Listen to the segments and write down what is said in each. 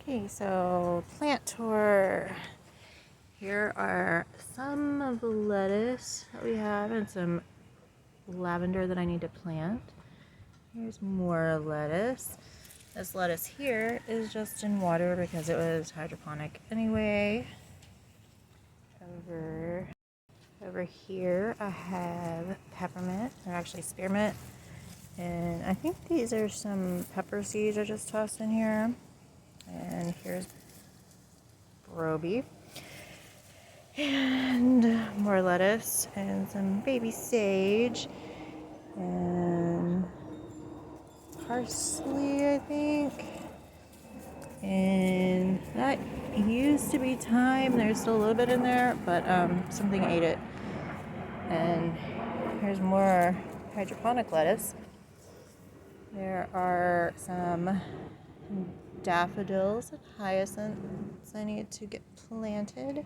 Okay, so plant tour. Here are some of the lettuce that we have and some lavender that I need to plant. Here's more lettuce. This lettuce here is just in water because it was hydroponic anyway. Over here I have peppermint, or actually spearmint. And I think these are some pepper seeds I just tossed in here. And here's Roby. And more lettuce and some baby sage and parsley, I think. And that used to be thyme. There's still a little bit in there, but something ate it. And here's more hydroponic lettuce. There are some daffodils and hyacinths I need to get planted.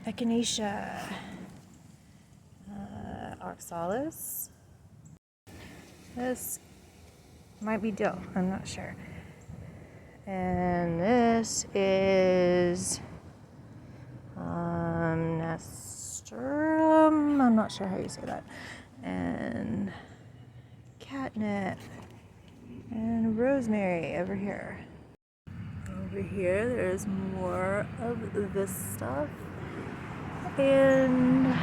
Echinacea, oxalis. This might be dill, I'm not sure. And this is nasturtium, I'm not sure how you say that. And catnip and rosemary over here. Over here, there's more of this stuff. And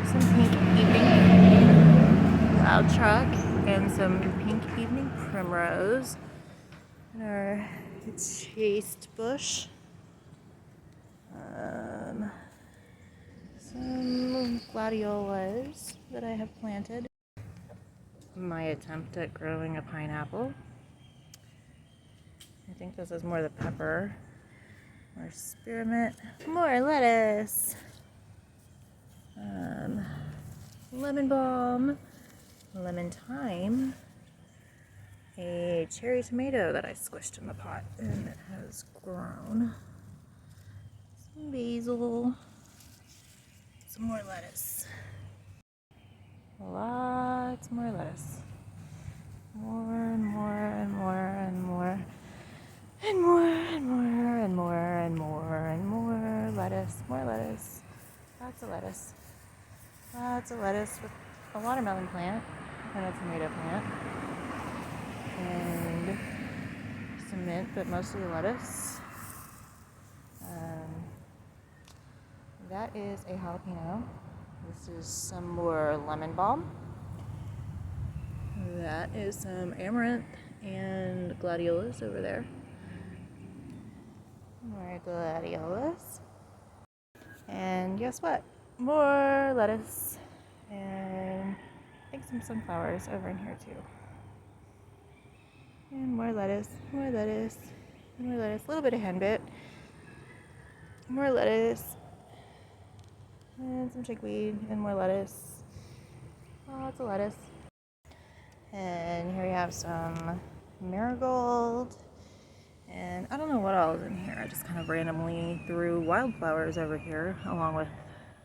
some pink evening cloud truck and some pink evening primrose and our chaste bush, some gladiolas that I have planted, my attempt at growing a pineapple. I think this is more the pepper, more spearmint, more lettuce, lemon balm, lemon thyme, a cherry tomato that I squished in the pot and it has grown, some basil, some more lettuce, lots more lettuce, more and more and more and more and more and more and more and more and more lettuce, more lettuce, lots of lettuce. Lots of lettuce with a watermelon plant and a tomato plant and some mint, but mostly lettuce. That is a jalapeno. This is some more lemon balm. That is some amaranth and gladiolas over there. More gladiolas. And guess what? More lettuce. And I think some sunflowers over in here too. And more lettuce, more lettuce, more lettuce. A little bit of henbit. More lettuce. And some chickweed and more lettuce. Lots of lettuce. And here we have some marigold. And I don't know what else is in here. I just kind of randomly threw wildflowers over here along with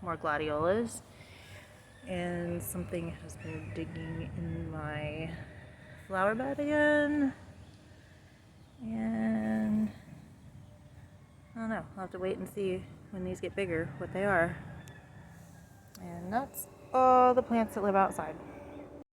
more gladiolas. And something has been digging in my flower bed again. And I don't know. I'll have to wait and see when these get bigger what they are. And that's all the plants that live outside.